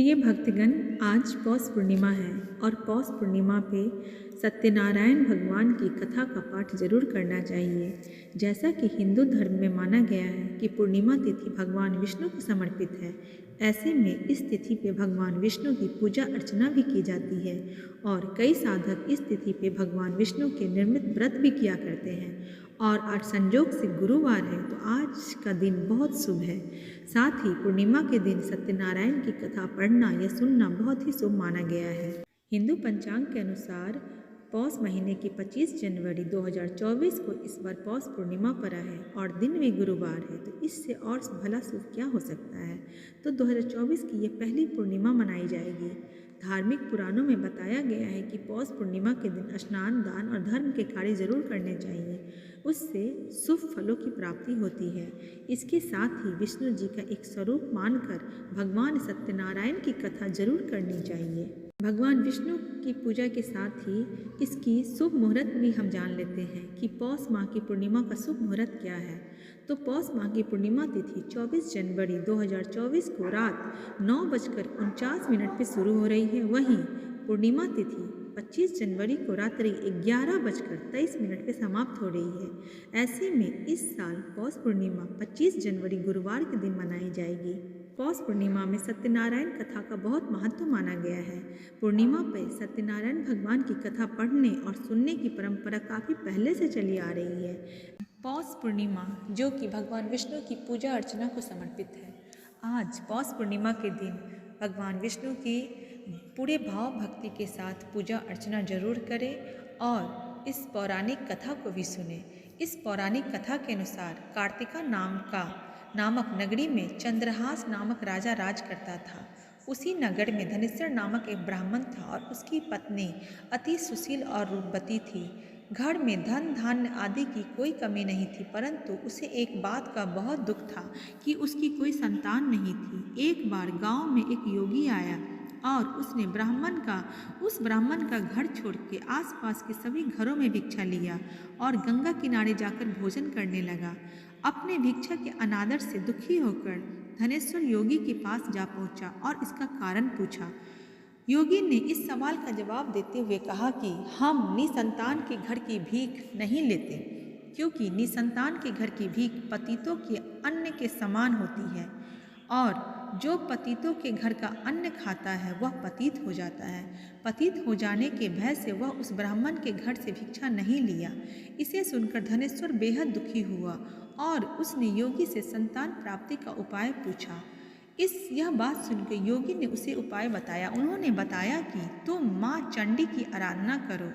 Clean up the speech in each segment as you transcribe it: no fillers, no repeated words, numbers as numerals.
प्रिय भक्तगण, आज पौष पूर्णिमा है और पौष पूर्णिमा पे सत्यनारायण भगवान की कथा का पाठ जरूर करना चाहिए। जैसा कि हिंदू धर्म में माना गया है कि पूर्णिमा तिथि भगवान विष्णु को समर्पित है, ऐसे में इस तिथि पे भगवान विष्णु की पूजा अर्चना भी की जाती है और कई साधक इस तिथि पे भगवान विष्णु के निर्मित व्रत भी किया करते हैं। और आज संयोग से गुरुवार है तो आज का दिन बहुत शुभ है। साथ ही पूर्णिमा के दिन सत्यनारायण की कथा पढ़ना या सुनना बहुत ही शुभ माना गया है। हिंदू पंचांग के अनुसार पौष महीने की 25 जनवरी 2024 को इस बार पौष पूर्णिमा पड़ा है और दिन भी गुरुवार है, तो इससे और भला शुभ क्या हो सकता है। तो 2024 की ये पहली पूर्णिमा मनाई जाएगी। धार्मिक पुराणों में बताया गया है कि पौष पूर्णिमा के दिन स्नान, दान और धर्म के कार्य जरूर करने चाहिए, उससे शुभ फलों की प्राप्ति होती है। इसके साथ ही विष्णु जी का एक स्वरूप मानकर भगवान सत्यनारायण की कथा जरूर करनी चाहिए। भगवान विष्णु की पूजा के साथ ही इसकी शुभ मुहूर्त भी हम जान लेते हैं कि पौष माह की पूर्णिमा का शुभ मुहूर्त क्या है। तो पौष माह की पूर्णिमा तिथि 24 जनवरी 2024 को रात 9:49 पर शुरू हो रही है। वहीं पूर्णिमा तिथि 25 जनवरी को रात्रि 11:23 पर समाप्त हो रही है। ऐसे में इस साल पौष पूर्णिमा 25 जनवरी गुरुवार के दिन मनाई जाएगी। पौष पूर्णिमा में सत्यनारायण कथा का बहुत महत्व माना गया है। पूर्णिमा पर सत्यनारायण भगवान की कथा पढ़ने और सुनने की परंपरा काफ़ी पहले से चली आ रही है। पौष पूर्णिमा जो कि भगवान विष्णु की पूजा अर्चना को समर्पित है। आज पौष पूर्णिमा के दिन भगवान विष्णु की पूरे भाव भक्ति के साथ पूजा अर्चना जरूर करें और इस पौराणिक कथा को भी सुने। इस पौराणिक कथा के अनुसार कार्तिका नामक नगरी में चंद्रहास नामक राजा राज करता था। उसी नगर में धनेश्वर नामक एक ब्राह्मण था और उसकी पत्नी अति सुशील और रूपवती थी। घर में धन धान्य आदि की कोई कमी नहीं थी, परंतु उसे एक बात का बहुत दुख था कि उसकी कोई संतान नहीं थी। एक बार गांव में एक योगी आया और उसने उस ब्राह्मण का घर छोड़ के आसपास के सभी घरों में भिक्षा लिया और गंगा किनारे जाकर भोजन करने लगा। अपने भिक्षा के अनादर से दुखी होकर धनेश्वर योगी के पास जा पहुंचा और इसका कारण पूछा। योगी ने इस सवाल का जवाब देते हुए कहा कि हम निसंतान के घर की भीख नहीं लेते, क्योंकि निसंतान के घर की भीख पतितों के अन्न के समान होती है और जो पतितों के घर का अन्न खाता है वह पतित हो जाता है। पतित हो जाने के भय से वह उस ब्राह्मण के घर से भिक्षा नहीं लिया। इसे सुनकर धनेश्वर बेहद दुखी हुआ और उसने योगी से संतान प्राप्ति का उपाय पूछा। यह बात सुनकर योगी ने उसे उपाय बताया। उन्होंने बताया कि तुम माँ चंडी की आराधना करो।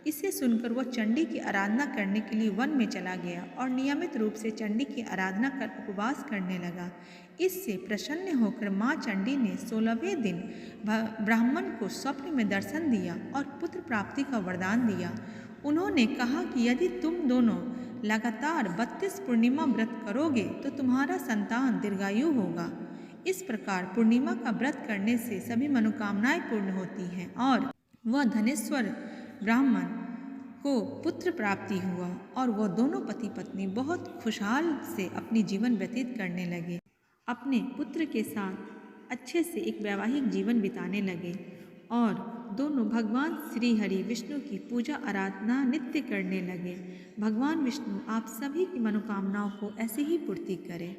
इसे सुनकर वह चंडी की आराधना करने के लिए वन में चला गया और नियमित रूप से चंडी की आराधना कर उपवास करने लगा। इससे प्रसन्न होकर माँ चंडी ने 16वें दिन ब्राह्मण को स्वप्न में दर्शन दिया और पुत्र प्राप्ति का वरदान दिया। उन्होंने कहा कि यदि तुम दोनों लगातार 32 पूर्णिमा व्रत करोगे तो तुम्हारा संतान दीर्घायु होगा। इस प्रकार पूर्णिमा का व्रत करने से सभी मनोकामनाएं पूर्ण होती हैं और वह धनेश्वर ब्राह्मण को पुत्र प्राप्ति हुआ और वह दोनों पति पत्नी बहुत खुशहाल से अपनी जीवन व्यतीत करने लगे। अपने पुत्र के साथ अच्छे से एक वैवाहिक जीवन बिताने लगे और दोनों भगवान श्री हरि विष्णु की पूजा आराधना नित्य करने लगे। भगवान विष्णु आप सभी की मनोकामनाओं को ऐसे ही पूर्ति करें।